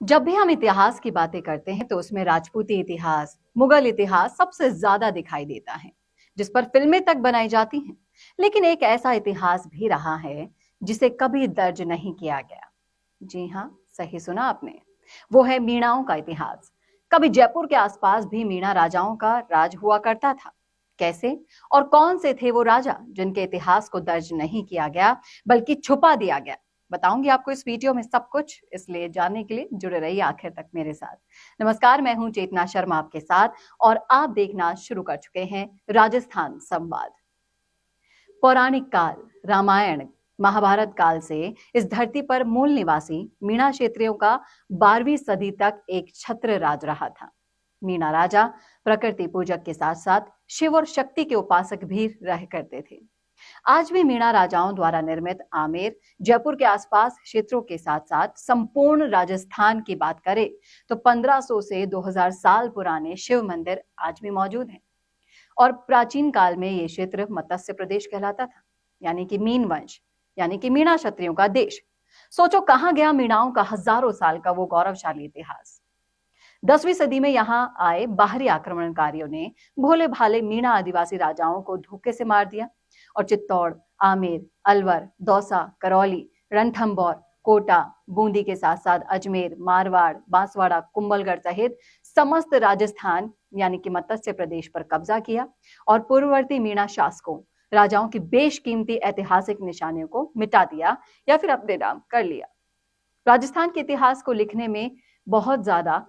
जब भी हम इतिहास की बातें करते हैं तो उसमें राजपूती इतिहास, मुगल इतिहास सबसे ज्यादा दिखाई देता है, जिस पर फिल्में तक बनाई जाती हैं। लेकिन एक ऐसा इतिहास भी रहा है जिसे कभी दर्ज नहीं किया गया। जी हाँ, सही सुना आपने। वो है मीणाओं का इतिहास। कभी जयपुर के आसपास भी मीणा राजाओं का राज हुआ करता था। कैसे और कौन से थे वो राजा जिनके इतिहास को दर्ज नहीं किया गया बल्कि छुपा दिया गया? बताऊंगी आपको इस वीडियो में सब कुछ, इसलिए जानने के लिए जुड़े रहिए आखिर तक मेरे साथ। नमस्कार, मैं हूं चेतना शर्मा आपके साथ और आप देखना शुरू कर चुके हैं राजस्थान संवाद। पौराणिक काल, रामायण, महाभारत काल से इस धरती पर मूल निवासी मीणा क्षेत्रियों का 12वीं सदी तक एक छत्र राज रहा था। मीणा राजा प्रकृति पूजक के साथ साथ शिव और शक्ति के उपासक भी रह करते थे। आज भी मीणा राजाओं द्वारा निर्मित आमेर, जयपुर के आसपास क्षेत्रों के साथ साथ संपूर्ण राजस्थान की बात करें तो 1500 से 2000 साल पुराने शिव मंदिर आज भी मौजूद हैं। और प्राचीन काल में ये क्षेत्र मत्स्य प्रदेश कहलाता था, यानी कि मीन वंश, यानी कि मीणा क्षत्रियों का देश। सोचो कहां गया मीणाओं का हजारों साल का वो गौरवशाली इतिहास। 10वीं सदी में यहाँ आए बाहरी आक्रमणकारियों ने भोले भाले मीणा आदिवासी राजाओं को धोखे से मार दिया और चित्तौड़, आमेर, अलवर, दौसा, करौली, रणथंभौर, कोटा, बूंदी के साथ साथ अजमेर, मारवाड़, बांसवाड़ा, कुंभलगढ़ सहित समस्त राजस्थान यानी कि मत्स्य प्रदेश पर कब्जा किया और पूर्ववर्ती मीणा शासकों, राजाओं की बेशकीमती ऐतिहासिक निशानियों को मिटा दिया या फिर अपने नाम कर लिया। राजस्थान के इतिहास को लिखने में बहुत ज्यादा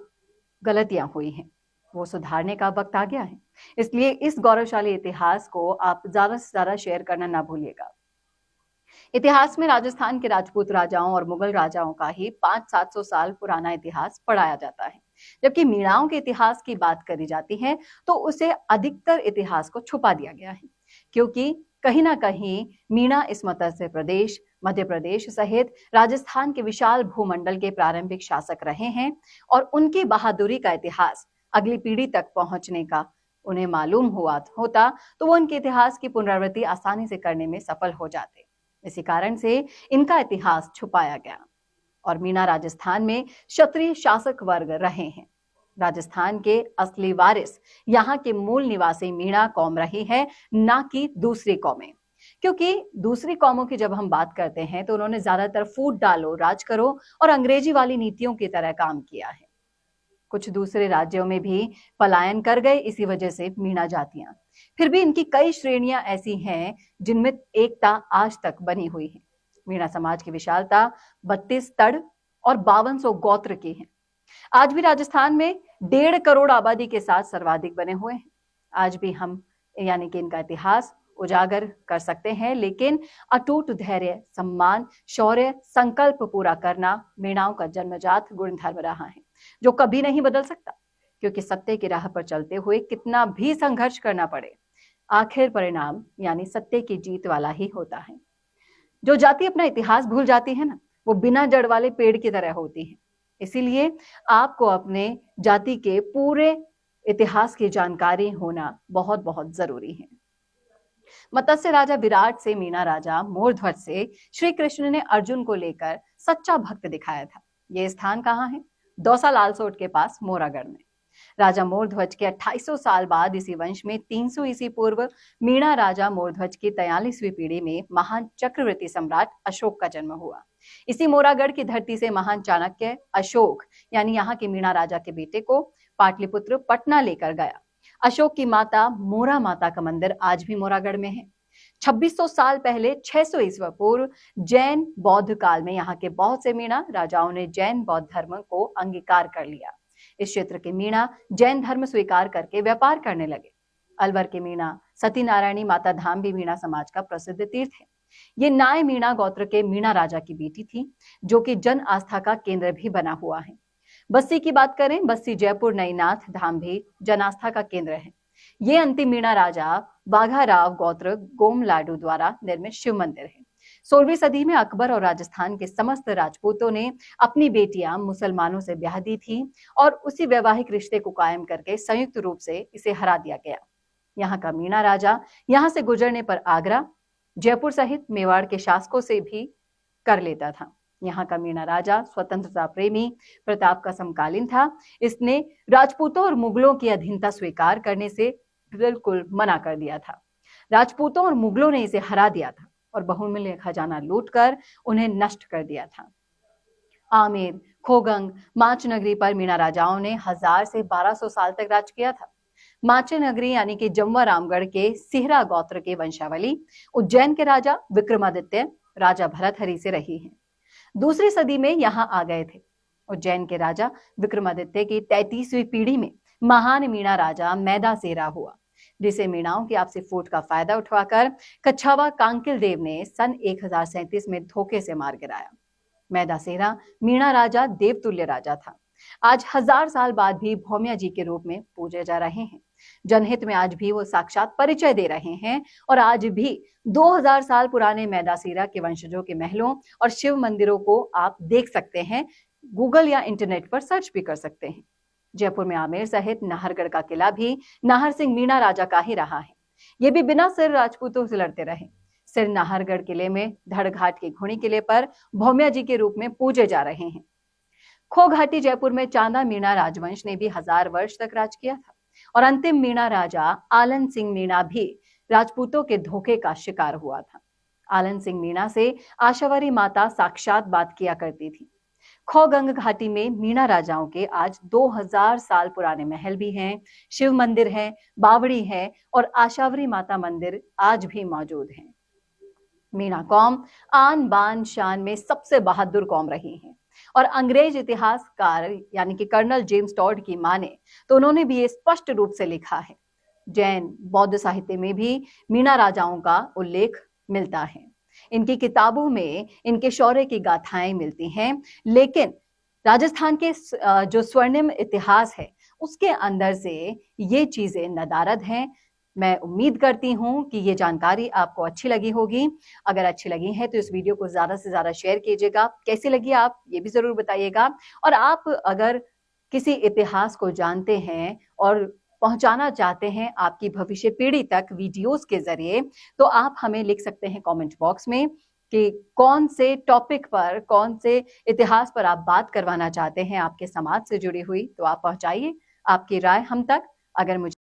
गलतियां हुई हैं, वो सुधारने का वक्त आ गया है। इसलिए इस गौरवशाली इतिहास को आप ज्यादा से ज्यादा शेयर करना ना भूलिएगा। इतिहास में राजस्थान के राजपूत राजाओं और मुगल राजाओं का ही 500-700 साल पुराना इतिहास पढ़ाया जाता है, जबकि मीणाओं के इतिहास की बात करी जाती है तो उसे अधिकतर इतिहास को छुपा दिया गया है, क्योंकि कहीं ना कहीं मीणा इस मत्स्य प्रदेश, मध्य प्रदेश सहित राजस्थान के विशाल भूमंडल के प्रारंभिक शासक रहे हैं और उनकी बहादुरी का इतिहास अगली पीढ़ी तक पहुंचने का उन्हें मालूम हुआ होता तो वो उनके इतिहास की पुनरावृत्ति आसानी से करने में सफल हो जाते। इसी कारण से इनका इतिहास छुपाया गया और मीणा राजस्थान में क्षत्रिय शासक वर्ग रहे हैं। राजस्थान के असली वारिस यहाँ के मूल निवासी मीणा कौम रही है, ना कि दूसरी कौमें। क्योंकि दूसरी कौमों की जब हम बात करते हैं तो उन्होंने ज्यादातर फूट डालो, राज करो और अंग्रेजी वाली नीतियों की तरह काम किया है। कुछ दूसरे राज्यों में भी पलायन कर गए इसी वजह से मीणा जातियां। फिर भी इनकी कई श्रेणियां ऐसी हैं जिनमें एकता आज तक बनी हुई है। मीणा समाज की विशालता 32 तड़ और 5200 गोत्र की है। आज भी राजस्थान में 1.5 करोड़ आबादी के साथ सर्वाधिक बने हुए हैं। आज भी हम यानी कि इनका इतिहास उजागर कर सकते हैं, लेकिन अटूट धैर्य, सम्मान, शौर्य, संकल्प पूरा करना मीणाओं का जन्मजात गुणधर्म रहा है, जो कभी नहीं बदल सकता। क्योंकि सत्य की राह पर चलते हुए कितना भी संघर्ष करना पड़े, आखिर परिणाम यानी सत्य की जीत वाला ही होता है। जो जाति अपना इतिहास भूल जाती है ना, वो बिना जड़ वाले पेड़ की तरह होती है। इसीलिए आपको अपने जाति के पूरे इतिहास की जानकारी होना बहुत बहुत जरूरी है। मत्स्य राजा विराट से मीणा राजा मोरध्वज से श्री कृष्ण ने अर्जुन को लेकर सच्चा भक्त दिखाया था। यह स्थान कहाँ है? दौसा लालसोट के पास मोरागढ़ में। राजा मोरध्वज के 2800 साल बाद इसी वंश में 300 ईसी पूर्व मीणा राजा मोरध्वज की 43वीं पीढ़ी में महान चक्रवर्ती सम्राट अशोक का जन्म हुआ। इसी मोरागढ़ की धरती से महान चाणक्य अशोक यानी यहाँ के मीणा राजा के बेटे को पाटलिपुत्र पटना लेकर गया। अशोक की माता मोरा माता का मंदिर आज भी मोरागढ़ में है। 2600 साल पहले 600 ईस्वी पूर्व जैन बौद्ध काल में यहाँ के बहुत से मीणा राजाओं ने जैन बौद्ध धर्म को अंगीकार कर लिया। इस क्षेत्र के मीणा जैन धर्म स्वीकार करके व्यापार करने लगे। अलवर के मीणा सती नारायणी माता धाम भी मीणा समाज का प्रसिद्ध तीर्थ है। ये नाय मीणा गोत्र के मीणा राजा की बेटी थी, जो कि जन आस्था का केंद्र भी बना हुआ है। बस्सी की बात करें, बस्सी जयपुर नईनाथ धाम भी जन आस्था का केंद्र है। ये अंतिम मीणा राजा बाघाराव गोत्र गोमलाडू द्वारा निर्मित शिव मंदिर है। 16वीं सदी में अकबर और राजस्थान के समस्त राजपूतों ने अपनी बेटियां मुसलमानों से ब्याह दी थी और उसी वैवाहिक रिश्ते को कायम करके संयुक्त रूप से इसे हरा दिया गया। यहाँ का मीणा राजा यहाँ से गुजरने पर आगरा, जयपुर सहित मेवाड़ के शासकों से भी कर लेता था। यहाँ का मीणा राजा स्वतंत्रता प्रेमी प्रताप का समकालीन था। इसने राजपूतों और मुगलों की अधीनता स्वीकार करने से बिल्कुल मना कर दिया था। राजपूतों और मुगलों ने इसे हरा दिया था और बहुमूल्य खजाना लूटकर उन्हें नष्ट कर दिया था। आमेर, खोगंग, माच नगरी पर मीणा राजाओं ने 1000 से 1200 साल तक राज किया था। माचे नगरी यानी कि जम्वा रामगढ़ के सिहरा गोत्र के वंशावली उज्जैन के राजा विक्रमादित्य राजा भरतहरि से रही है। दूसरी सदी में यहाँ आ गए थे। उज्जैन के राजा विक्रमादित्य की 33वीं पीढ़ी में महान मीणा राजा मैदासेरा हुआ, जिसे मीणाओं की आपसी फूट का फायदा उठवाकर कच्छावा कांकिल देव ने सन 1037 में धोखे से मार गिराया। मैदासेरा मीणा राजा देवतुल्य राजा था। आज 1000 साल बाद भी भौमिया जी के रूप में पूजे जा रहे हैं। जनहित में आज भी वो साक्षात परिचय दे रहे हैं और आज भी 2000 साल पुराने मैदासेरा के वंशजों के महलों और शिव मंदिरों को आप देख सकते हैं। गूगल या इंटरनेट पर सर्च भी कर सकते हैं। जयपुर में आमेर सहित नाहरगढ़ का किला भी नाहर सिंह मीणा राजा का ही रहा है। ये भी बिना सिर राजपूतों से लड़ते रहे। सिर नाहरगढ़ किले में धड़घाट के घोड़ी किले पर भौमिया जी के रूप में पूजे जा रहे हैं। खो घाटी जयपुर में चांदा मीणा राजवंश ने भी 1000 वर्ष तक राज किया था और अंतिम मीणा राजा आलन सिंह मीणा भी राजपूतों के धोखे का शिकार हुआ था। आलन सिंह मीणा से आशावरी माता साक्षात बात किया करती थी। खोगंग घाटी में मीणा राजाओं के आज 2000 साल पुराने महल भी हैं, शिव मंदिर है, बावड़ी है और आशावरी माता मंदिर आज भी मौजूद हैं। मीणा कौम आन बान शान में सबसे बहादुर कौम रही है और अंग्रेज इतिहासकार यानी कि कर्नल जेम्स टॉड की माने तो उन्होंने भी ये स्पष्ट रूप से लिखा है। जैन बौद्ध साहित्य में भी मीणा राजाओं का उल्लेख मिलता है। इनकी किताबों में इनके शौर्य की गाथाएं मिलती हैं, लेकिन राजस्थान के जो स्वर्णिम इतिहास है उसके अंदर से ये चीजें नदारद हैं। मैं उम्मीद करती हूं कि ये जानकारी आपको अच्छी लगी होगी। अगर अच्छी लगी है तो इस वीडियो को ज्यादा से ज्यादा शेयर कीजिएगा। कैसी लगी आप ये भी जरूर बताइएगा। और आप अगर किसी इतिहास को जानते हैं और पहुंचाना चाहते हैं आपकी भविष्य पीढ़ी तक वीडियोस के जरिए, तो आप हमें लिख सकते हैं कमेंट बॉक्स में कि कौन से टॉपिक पर, कौन से इतिहास पर आप बात करवाना चाहते हैं आपके समाज से जुड़ी हुई, तो आप पहुंचाइए आपकी राय हम तक। अगर मुझे